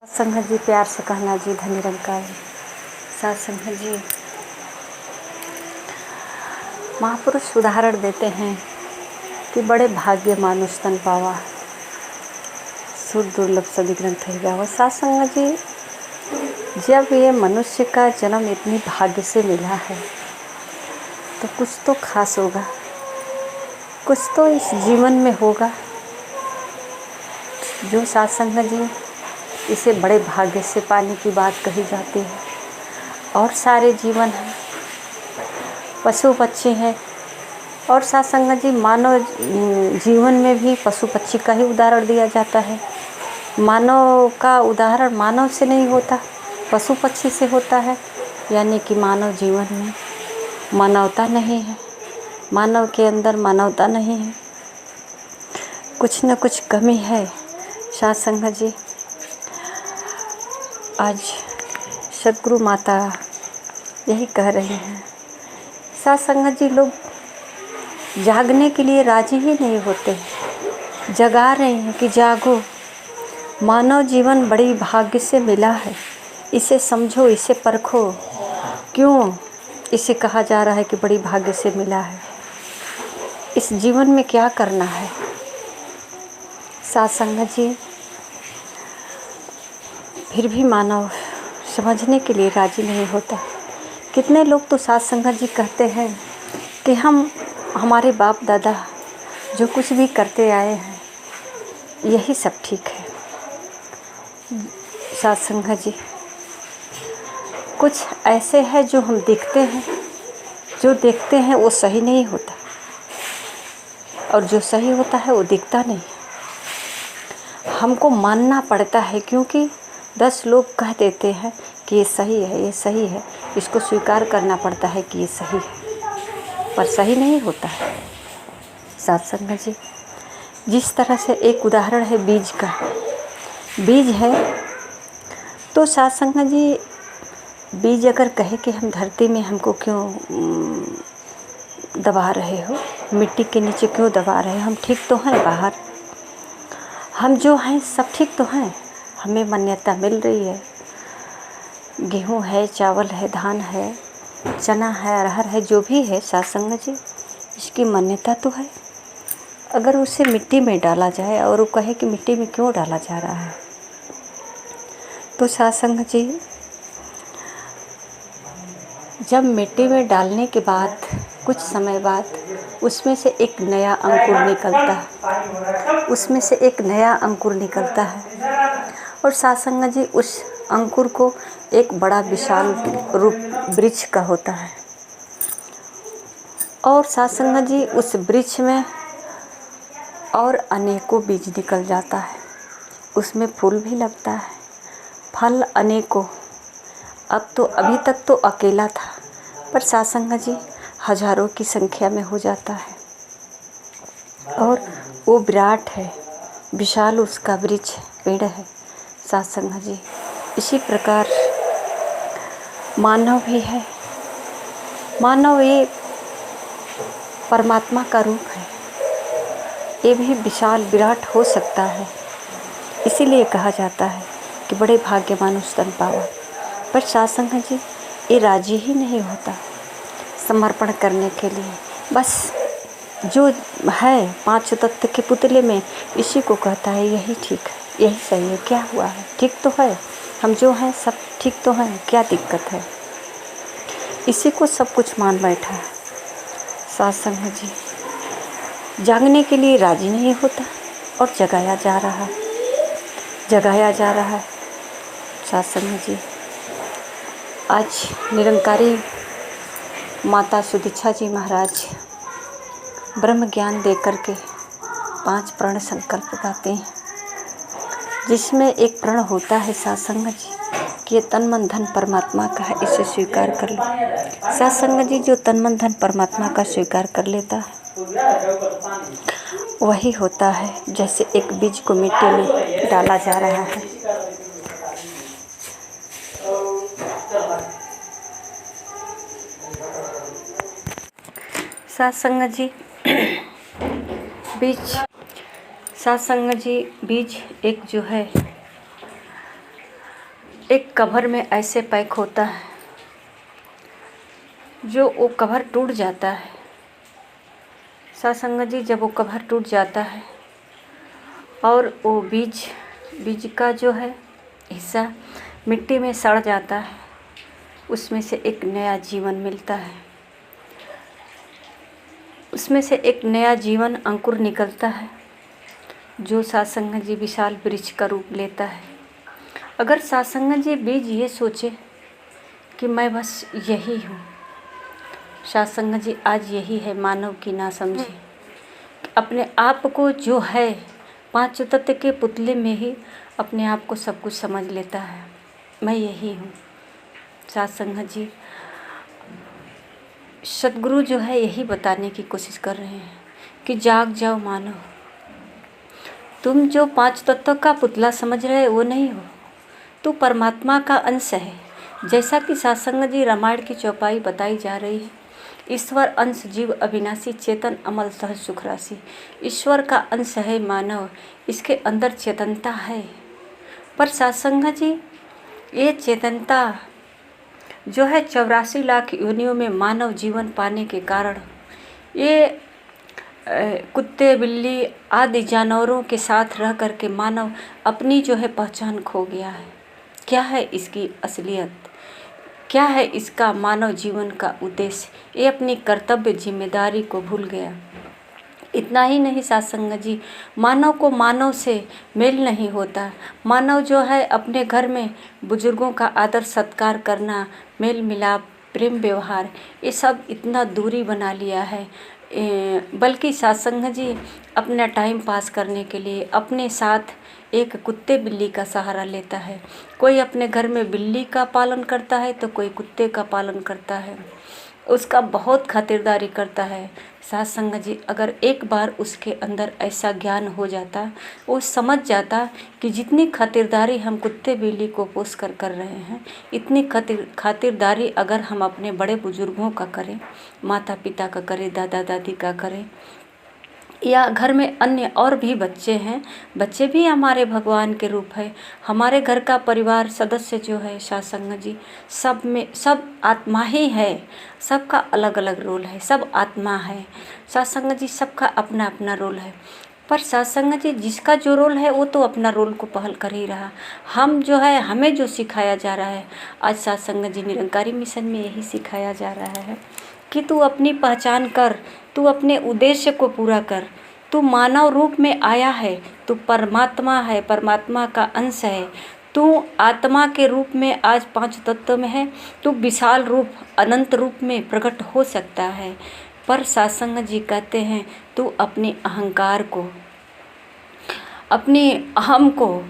संगत जी, प्यार से कहना जी, धन निरंकार सात संगत जी। महापुरुष उदाहरण देते हैं कि बड़े भाग्य मानुष तन पावा, सुर दुर्लभ सदी ग्रंथ ही गावा। सात संगत जी, जब ये मनुष्य का जन्म इतनी भाग्य से मिला है तो कुछ तो खास होगा, कुछ तो इस जीवन में होगा जो सात संगत जी इसे बड़े भाग्य से पाने की बात कही जाती है। और सारे जीवन हैं, पशु पक्षी हैं, और सात संगत जी मानव जीवन में भी पशु पक्षी का ही उदाहरण दिया जाता है। मानव का उदाहरण मानव से नहीं होता, पशु पक्षी से होता है। यानी कि मानव जीवन में मानवता नहीं है, मानव के अंदर मानवता नहीं है, कुछ न कुछ कमी है। सात संगत जी, आज सदगुरु माता यही कह रही हैं। सात संगत जी, लोग जागने के लिए राजी ही नहीं होते, जगा रहे हैं कि जागो, मानव जीवन बड़ी भाग्य से मिला है, इसे समझो, इसे परखो। क्यों इसे कहा जा रहा है कि बड़ी भाग्य से मिला है? इस जीवन में क्या करना है? सात संगत जी, फिर भी मानव समझने के लिए राजी नहीं होता। कितने लोग तो सात संगत जी कहते हैं कि हमारे बाप दादा जो कुछ भी करते आए हैं यही सब ठीक है। सात संगत जी, कुछ ऐसे है जो हम देखते हैं, जो देखते हैं वो सही नहीं होता, और जो सही होता है वो दिखता नहीं। हमको मानना पड़ता है, क्योंकि 10 लोग कह देते हैं कि ये सही है, ये सही है, इसको स्वीकार करना पड़ता है कि ये सही है, पर सही नहीं होता है। सात संगत जी, जिस तरह से एक उदाहरण है बीज का, बीज है तो सात संगत जी, बीज अगर कहे कि हम धरती में हमको क्यों दबा रहे हो, मिट्टी के नीचे क्यों दबा रहे हो, हम ठीक तो हैं बाहर, हम जो हैं सब ठीक तो हैं, हमें मान्यता मिल रही है, गेहूँ है, चावल है, धान है, चना है, अरहर है, जो भी है सात संगत जी, इसकी मान्यता तो है। अगर उसे मिट्टी में डाला जाए और वो कहे कि मिट्टी में क्यों डाला जा रहा है, तो सात संगत जी, जब मिट्टी में डालने के बाद कुछ समय बाद उसमें से एक नया अंकुर निकलता है, उसमें से एक नया अंकुर निकलता है, और सात संगत जी उस अंकुर को एक बड़ा विशाल रूप वृक्ष का होता है। और सात संगत जी उस वृक्ष में और अनेकों बीज निकल जाता है, उसमें फूल भी लगता है, फल अनेकों। अब तो अभी तक तो अकेला था, पर सात संगत जी हजारों की संख्या में हो जाता है, और वो विराट है, विशाल उसका वृक्ष पेड़ है। सात संगत जी, इसी प्रकार मानव भी है, मानव ये परमात्मा का रूप है, ये भी विशाल विराट हो सकता है। इसीलिए कहा जाता है कि बड़े भाग्य मानुष तन पावा। पर सात संगत जी, ये राजी ही नहीं होता समर्पण करने के लिए। बस जो है पांच तत्व के पुतले में, इसी को कहता है यही ठीक है, यही सही है, क्या हुआ है, ठीक तो है, हम जो हैं सब ठीक तो हैं, क्या दिक्कत है, इसी को सब कुछ मान बैठा है। सात संगत जी, जागने के लिए राजी नहीं होता और जगाया जा रहा है, जगाया जा रहा है। सात संगत जी, आज निरंकारी माता सुदीक्षा जी महाराज ब्रह्म ज्ञान दे कर के 5 प्रण संकल्प गाते हैं, जिसमें एक प्रण होता है सात संगत जी कि ये तन मन धन परमात्मा का है, इसे स्वीकार कर लो। सात संगत जी, जो तन मन धन परमात्मा का स्वीकार कर लेता है वही होता है जैसे एक बीज को मिट्टी में डाला जा रहा है। सात संगत जी, बीज, सात संगत जी, बीज एक जो है एक कवर में ऐसे पैक होता है, जो वो कवर टूट जाता है सत्संग जी, जब वो कवर टूट जाता है और वो बीज का जो है हिस्सा मिट्टी में सड़ जाता है, उसमें से एक नया जीवन मिलता है, उसमें से एक नया जीवन अंकुर निकलता है, जो सत्संग जी विशाल वृक्ष का रूप लेता है। अगर सत्संग जी बीज ये सोचे कि मैं बस यही हूँ, सत्संग जी आज यही है मानव की ना समझे, अपने आप को जो है पांच तत्व के पुतले में ही अपने आप को सब कुछ समझ लेता है, मैं यही हूँ। सत्संग जी सद्गुरु जो है यही बताने की कोशिश कर रहे हैं कि जाग जाओ मानव, तुम जो पांच तत्व का पुतला समझ रहे वो नहीं हो, तू परमात्मा का अंश है। जैसा कि सत्संग जी रामायण की चौपाई बताई जा रही है, ईश्वर अंश जीव अविनाशी चेतन अमल सहज सुख राशि। ईश्वर का अंश है मानव, इसके अंदर चेतनता है, पर सत्संग जी ये चेतनता जो है 84 लाख योनियों में मानव जीवन पाने के कारण ये कुत्ते बिल्ली आदि जानवरों के साथ रह कर के मानव अपनी जो है पहचान खो गया है। क्या है इसकी असलियत, क्या है इसका मानव जीवन का उद्देश्य, ये अपनी कर्तव्य जिम्मेदारी को भूल गया। इतना ही नहीं सत्संग जी, मानव को मानव से मेल नहीं होता। मानव जो है अपने घर में बुजुर्गों का आदर सत्कार करना, मेल मिलाप, प्रेम व्यवहार, ये सब इतना दूरी बना लिया है। बल्कि सत्संग जी अपना टाइम पास करने के लिए अपने साथ एक कुत्ते बिल्ली का सहारा लेता है। कोई अपने घर में बिल्ली का पालन करता है तो कोई कुत्ते का पालन करता है, उसका बहुत खातिरदारी करता है। सत्संग जी अगर एक बार उसके अंदर ऐसा ज्ञान हो जाता, वो समझ जाता कि जितनी खातिरदारी हम कुत्ते बिल्ली को पोस कर रहे हैं, इतनी खातिरदारी अगर हम अपने बड़े बुजुर्गों का करें, माता पिता का करें, दादा दादी का करें, या घर में अन्य और भी बच्चे हैं, बच्चे भी हमारे भगवान के रूप है। हमारे घर का परिवार सदस्य जो है सत्संग जी सब में सब आत्मा ही है, सबका अलग अलग रोल है, सब आत्मा है। सत्संग जी सबका अपना अपना रोल है, पर सत्संग जी जिसका जो रोल है वो तो अपना रोल को पहल कर ही रहा। हम जो है हमें जो सिखाया जा रहा है आज सत्संग जी निरंकारी मिशन में यही सिखाया जा रहा है कि तू अपनी पहचान कर, तू अपने उद्देश्य को पूरा कर। तू मानव रूप में आया है, तू परमात्मा है, परमात्मा का अंश है। तू आत्मा के रूप में आज पांच तत्व में है, तू विशाल रूप अनंत रूप में प्रकट हो सकता है। पर सत्संग जी कहते हैं तू अपने अहंकार को, अपने अहम को,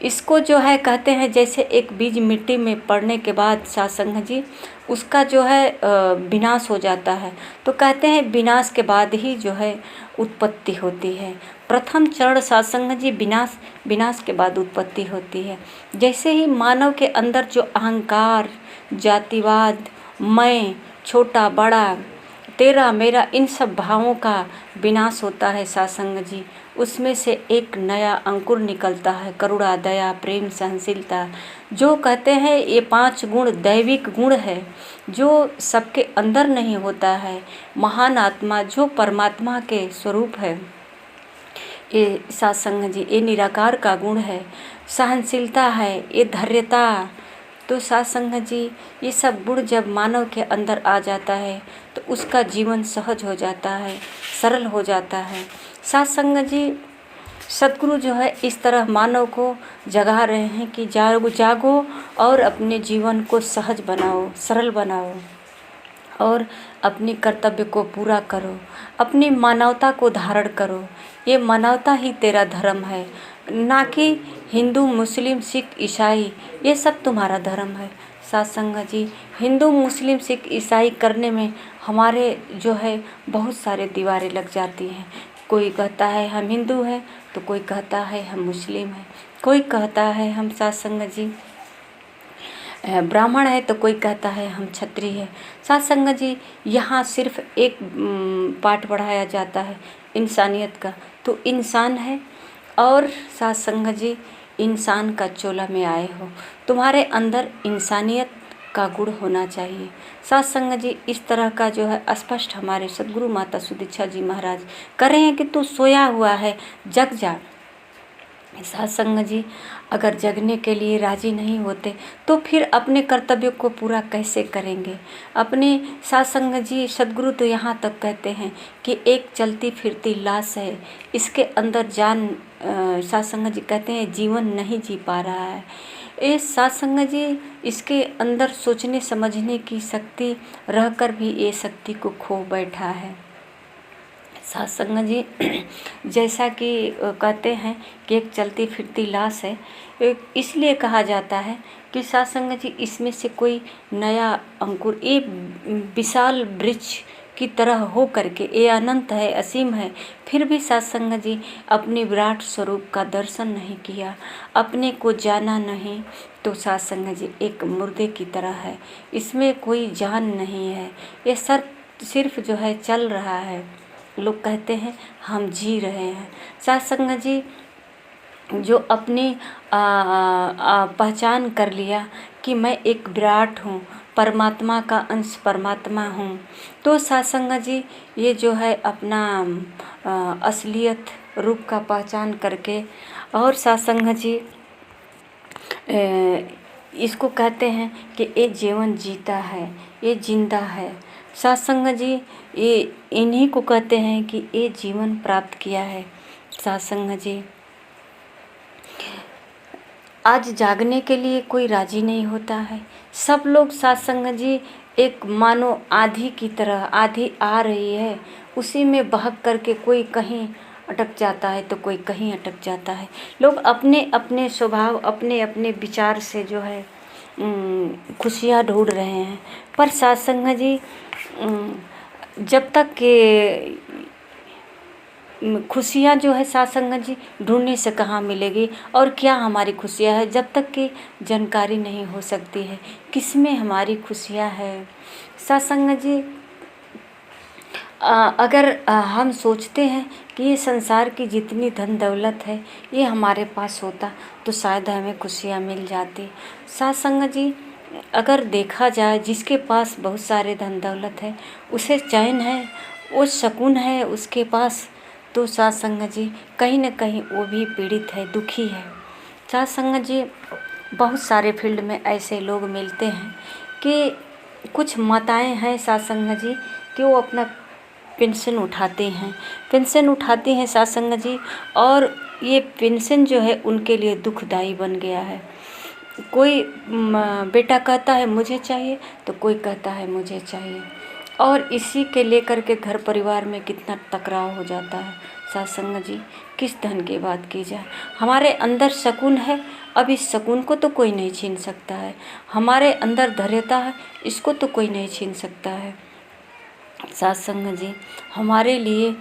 इसको जो है कहते हैं जैसे एक बीज मिट्टी में पड़ने के बाद सत्संग जी उसका जो है विनाश हो जाता है, तो कहते हैं विनाश के बाद ही जो है उत्पत्ति होती है। प्रथम चरण सत्संग जी विनाश के बाद उत्पत्ति होती है। जैसे ही मानव के अंदर जो अहंकार, जातिवाद, मैं, छोटा बड़ा, तेरा मेरा, इन सब भावों का विनाश होता है सत्संग जी, उसमें से एक नया अंकुर निकलता है, करुणा, दया, प्रेम, सहनशीलता। जो कहते हैं ये 5 गुण दैविक गुण है, जो सबके अंदर नहीं होता है। महान आत्मा जो परमात्मा के स्वरूप है, ये सत्संग जी ये निराकार का गुण है। सहनशीलता है, ये धैर्यता। तो सत्संग जी ये सब गुण जब मानव के अंदर आ जाता है तो उसका जीवन सहज हो जाता है, सरल हो जाता है। सत्संग जी सद्गुरु जो है इस तरह मानव को जगा रहे हैं कि जागो और अपने जीवन को सहज बनाओ, सरल बनाओ और अपने कर्तव्य को पूरा करो, अपनी मानवता को धारण करो। ये मानवता ही तेरा धर्म है, ना कि हिंदू, मुस्लिम, सिख, ईसाई ये सब तुम्हारा धर्म है। सत्संग जी हिंदू, मुस्लिम, सिख, ईसाई करने में हमारे जो है बहुत सारे दीवारें लग जाती हैं। कोई कहता है हम हिंदू हैं तो कोई कहता है हम मुस्लिम हैं, कोई कहता है हम सत्संग जी ब्राह्मण है तो कोई कहता है हम क्षत्रिय है। सत्संग जी यहाँ सिर्फ एक पाठ पढ़ाया जाता है इंसानियत का, तो इंसान है। और सत्संग जी इंसान का चोला में आए हो। तुम्हारे अंदर इंसानियत का गुण होना चाहिए। साथ संगत जी, इस तरह का जो है स्पष्ट हमारे सदगुरु माता सुदीक्षा जी महाराज कर रहे हैं कि तू सोया हुआ है, जग जा। साथ संगत जी, अगर जगने के लिए राजी नहीं होते तो फिर अपने कर्तव्य को पूरा कैसे करेंगे अपने। साथ संगत जी, सदगुरु तो यहाँ तक कहते हैं कि एक चलती फिरती लाश है, इसके अंदर जान साथ संगत जी कहते हैं जीवन नहीं जी पा रहा है। ये साथ संगत जी, इसके अंदर सोचने समझने की शक्ति रहकर भी ये शक्ति को खो बैठा है। साथ संगत जी, जैसा कि कहते हैं कि एक चलती फिरती लाश है, इसलिए कहा जाता है कि साथ संगत जी इसमें से कोई नया अंकुर, ये विशाल वृक्ष की तरह हो करके ये अनंत है, असीम है, फिर भी साथ संगत जी अपने विराट स्वरूप का दर्शन नहीं किया, अपने को जाना नहीं, तो साथ संगत जी एक मुर्दे की तरह है, इसमें कोई जान नहीं है। ये सिर्फ जो है चल रहा है। लोग कहते हैं हम जी रहे हैं। साथ संगत जी, जो अपनी पहचान कर लिया कि मैं एक विराट हूँ, परमात्मा का अंश परमात्मा हूँ, तो साथ संगत जी ये जो है अपना असलियत रूप का पहचान करके, और साथ संगत जी इसको कहते हैं कि ये जीवन जीता है, ये जिंदा है। साथ संगत जी, ये इन्हीं को कहते हैं कि ये जीवन प्राप्त किया है। साथ संगत जी, आज जागने के लिए कोई राजी नहीं होता है। सब लोग साथ संगत जी एक मानो आधी की तरह, आधी आ रही है, उसी में बहक करके कोई कहीं अटक जाता है तो कोई कहीं अटक जाता है। लोग अपने अपने स्वभाव, अपने अपने विचार से जो है खुशियाँ ढूंढ रहे हैं। पर साथ संगत जी, जब तक के खुशियाँ जो है साथ संगत जी ढूंढने से कहाँ मिलेगी, और क्या हमारी खुशियाँ है जब तक कि जानकारी नहीं हो सकती है किसमें हमारी खुशियाँ है। साथ संगत जी, अगर हम सोचते हैं कि ये संसार की जितनी धन दौलत है ये हमारे पास होता तो शायद हमें खुशियाँ मिल जाती। साथ संगत जी, अगर देखा जाए जिसके पास बहुत सारे धन दौलत है उसे चैन है, वो सुकून है उसके पास, तो साथ संगत जी कहीं न कहीं वो भी पीड़ित है, दुखी है। साथ संगत जी, बहुत सारे फील्ड में ऐसे लोग मिलते हैं कि कुछ माताएं हैं साथ संगत जी कि वो अपना पेंशन उठाती हैं साथ संगत जी, और ये पेंशन जो है उनके लिए दुखदाई बन गया है। कोई बेटा कहता है मुझे चाहिए तो कोई कहता है मुझे चाहिए, और इसी के लेकर के घर परिवार में कितना टकराव हो जाता है। साथ संगत जी, किस धन की बात की जाए, हमारे अंदर सुकून है, अब इस सुकून को तो कोई नहीं छीन सकता है। हमारे अंदर धैर्यता है, इसको तो कोई नहीं छीन सकता है। साथ संगत जी, हमारे लिए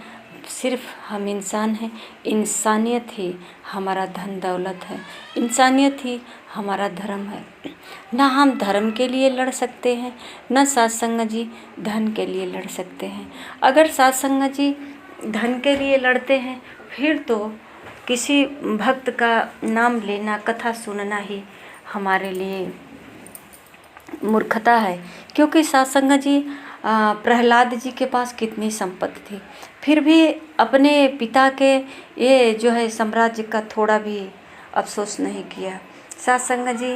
सिर्फ हम इंसान हैं, इंसानियत ही हमारा धन दौलत है, इंसानियत ही हमारा धर्म है। ना हम धर्म के लिए लड़ सकते हैं, ना साथ संगत जी धन के लिए लड़ सकते हैं। अगर साथ संगत जी धन के लिए लड़ते हैं फिर तो किसी भक्त का नाम लेना, कथा सुनना ही हमारे लिए मूर्खता है। क्योंकि साथ संगत जी, प्रहलाद जी के पास कितनी संपत्ति थी, फिर भी अपने पिता के ये जो है साम्राज्य का थोड़ा भी अफसोस नहीं किया। साथ संगत जी,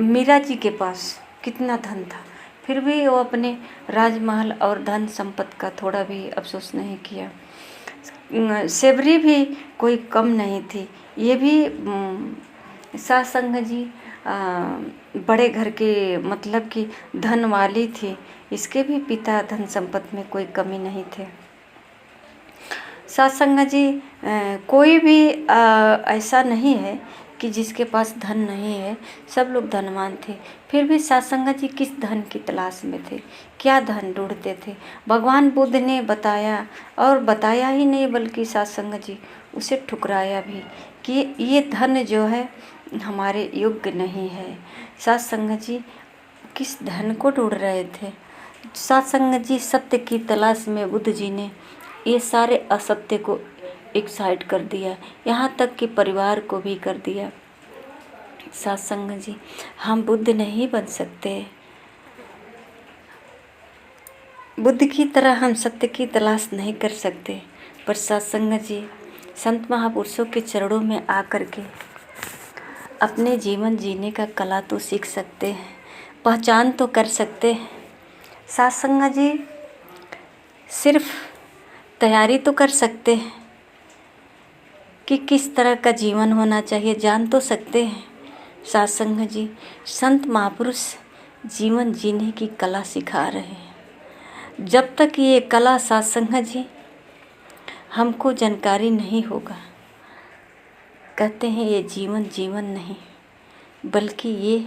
मीरा जी के पास कितना धन था, फिर भी वो अपने राजमहल और धन संपत्ति का थोड़ा भी अफसोस नहीं किया। सेबरी भी कोई कम नहीं थी, ये भी साथ संगत जी बड़े घर के मतलब कि धन वाली थी, इसके भी पिता धन संपत्ति में कोई कमी नहीं थे। साथ संगत जी, कोई भी ऐसा नहीं है कि जिसके पास धन नहीं है, सब लोग धनवान थे, फिर भी साथ संगत जी किस धन की तलाश में थे, क्या धन ढूंढते थे। भगवान बुद्ध ने बताया, और बताया ही नहीं बल्कि साथ संगत जी उसे ठुकराया भी कि ये धन जो है हमारे योग्य नहीं है। साथ संगत जी किस धन को ढूंढ रहे थे। साथ संगत जी, सत्य की तलाश में बुद्ध जी ने ये सारे असत्य को एक साइड कर दिया, यहाँ तक कि परिवार को भी कर दिया। सत्संग जी, हम बुद्ध नहीं बन सकते। बुद्ध की तरह हम सत्य की तलाश नहीं कर सकते, पर सत्संग जी संत महापुरुषों के चरणों में आकर के अपने जीवन जीने का कला तो सीख सकते हैं, पहचान तो कर सकते हैं। सत्संग जी सिर्फ तैयारी तो कर सकते हैं कि किस तरह का जीवन होना चाहिए, जान तो सकते हैं। सत्संग जी संत महापुरुष जीवन जीने की कला सिखा रहे हैं। जब तक ये कला सत्संग जी हमको जानकारी नहीं होगा, कहते हैं ये जीवन जीवन नहीं, बल्कि ये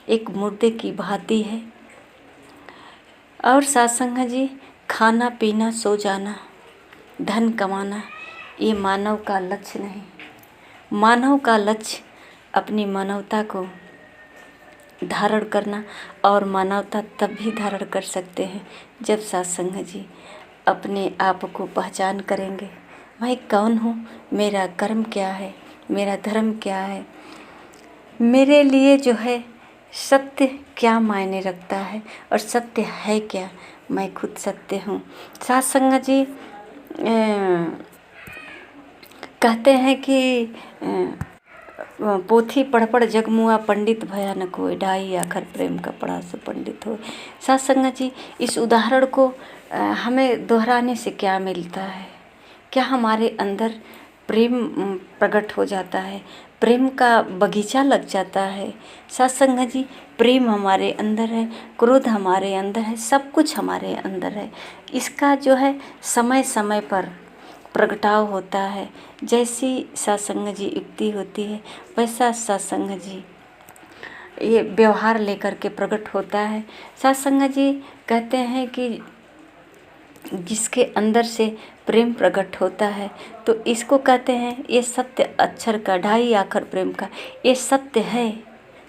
एक मुर्दे की भांति है। और सत्संग जी खाना पीना सो जाना, धन कमाना, ये मानव का लक्ष्य नहीं। मानव का लक्ष्य अपनी मानवता को धारण करना, और मानवता तब भी धारण कर सकते हैं जब सत्संग जी अपने आप को पहचान करेंगे। मैं कौन हूँ, मेरा कर्म क्या है, मेरा धर्म क्या है, मेरे लिए जो है सत्य क्या मायने रखता है और सत्य है क्या, मैं खुद सत्य हूँ। सत्संग जी कहते हैं कि पोथी पढ़ पढ़ जगमुआ पंडित भयानक होए, ढाई आखर प्रेम का पढ़ा सो पंडित होए। सत्संग जी इस उदाहरण को हमें दोहराने से क्या मिलता है? क्या हमारे अंदर प्रेम प्रकट हो जाता है, प्रेम का बगीचा लग जाता है। सत्संग जी प्रेम हमारे अंदर है, क्रोध हमारे अंदर है, सब कुछ हमारे अंदर है। इसका जो है समय समय पर प्रगटाव होता है। जैसी सत्संग जी युक्ति होती है, वैसा सत्संग जी ये व्यवहार लेकर के प्रकट होता है। सत्संग जी कहते हैं कि जिसके अंदर से प्रेम प्रकट होता है, तो इसको कहते हैं ये सत्य अक्षर का ढाई आखर प्रेम का, ये सत्य है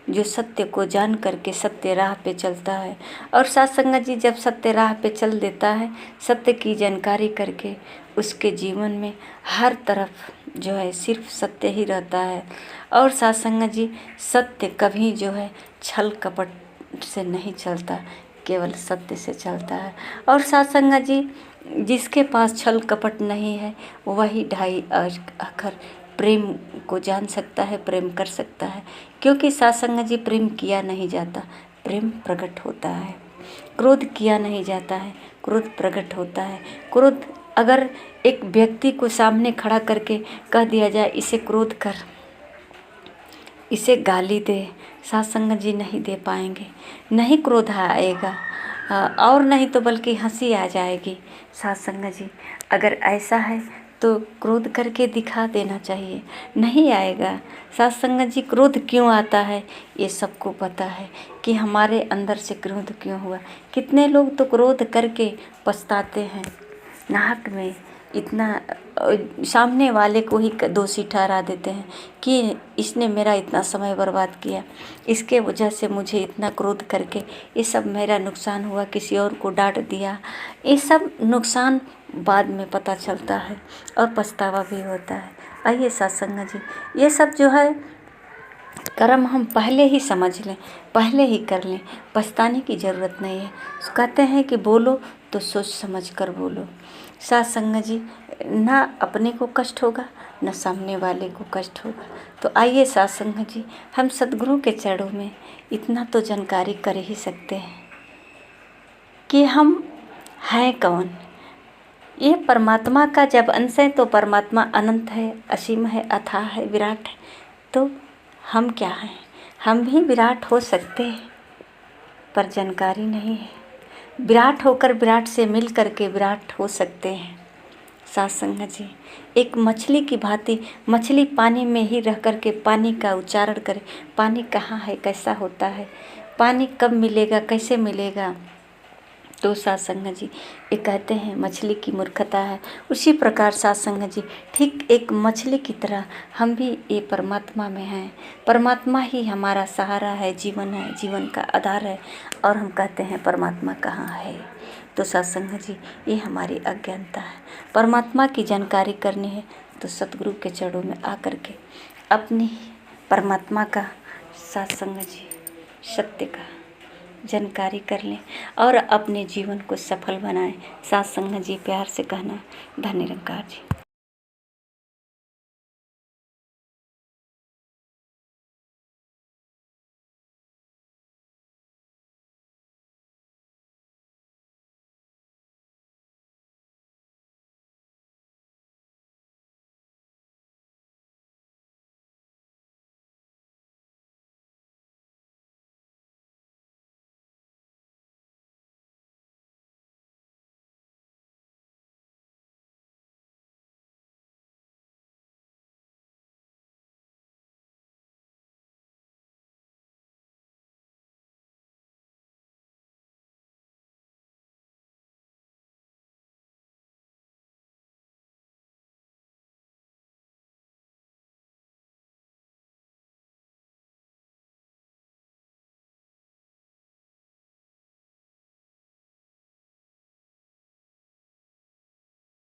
जो सत्य को जान करके सत्य राह पे चलता है। और सत्संग जी जब सत्य राह पे चल देता है, सत्य की जानकारी करके, उसके जीवन में हर तरफ जो है सिर्फ सत्य ही रहता है। और सत्संग जी सत्य कभी जो है छल कपट से नहीं चलता, केवल सत्य से चलता है। और सत्संग जी जिसके पास छल कपट नहीं है, वही ढाई अक्षर प्रेम को जान सकता है, प्रेम कर सकता है। क्योंकि सत्संग जी प्रेम किया नहीं जाता, प्रेम प्रकट होता है। क्रोध किया नहीं जाता है, क्रोध प्रकट होता है। क्रोध अगर एक व्यक्ति को सामने खड़ा करके कह दिया जाए इसे क्रोध कर, इसे गाली दे, सत्संग जी नहीं दे पाएंगे, नहीं क्रोध आएगा और नहीं तो बल्कि हंसी आ जाएगी। सत्संग जी अगर ऐसा है तो क्रोध करके दिखा देना चाहिए, नहीं आएगा। सत्संग जी क्रोध क्यों आता है ये सबको पता है कि हमारे अंदर से क्रोध क्यों हुआ। कितने लोग तो क्रोध करके पछताते हैं, नाहक में इतना सामने वाले को ही दोषी ठहरा देते हैं कि इसने मेरा इतना समय बर्बाद किया, इसके वजह से मुझे इतना क्रोध करके ये सब मेरा नुकसान हुआ, किसी और को डांट दिया। ये सब नुकसान बाद में पता चलता है और पछतावा भी होता है। आइए सत्संग जी ये सब जो है कर्म हम पहले ही समझ लें, पहले ही कर लें, पछताने की ज़रूरत नहीं है। कहते हैं कि बोलो तो सोच समझ कर बोलो। सत्संग जी ना अपने को कष्ट होगा, न सामने वाले को कष्ट होगा। तो आइए सत्संग जी हम सद्गुरु के चरणों में इतना तो जानकारी कर ही सकते हैं कि हम हैं कौन। ये परमात्मा का जब अंश है तो परमात्मा अनंत है, असीम है, अथाह है, विराट है। तो हम क्या हैं? हम भी विराट हो सकते हैं, पर जानकारी नहीं है। विराट होकर विराट से मिल करके विराट हो सकते हैं। सत्संग जी एक मछली की भांति, मछली पानी में ही रह करके पानी का उच्चारण करे, पानी कहाँ है, कैसा होता है, पानी कब मिलेगा, कैसे मिलेगा, तो सत्संग जी ये कहते हैं मछली की मूर्खता है, उसी प्रकार सत्संग जी ठीक एक मछली की तरह हम भी ये परमात्मा में हैं। परमात्मा ही हमारा सहारा है, जीवन का आधार है। और हम कहते हैं परमात्मा कहाँ है। तो सत्संग जी ये हमारी अज्ञानता है। परमात्मा की जानकारी करनी है तो सतगुरु के चरणों में आकर के अपनी परमात्मा का सत्संग जी सत्य का जानकारी कर लें और अपने जीवन को सफल बनाएं। सत्संग जी प्यार से कहना। धन्य निरंकार जी।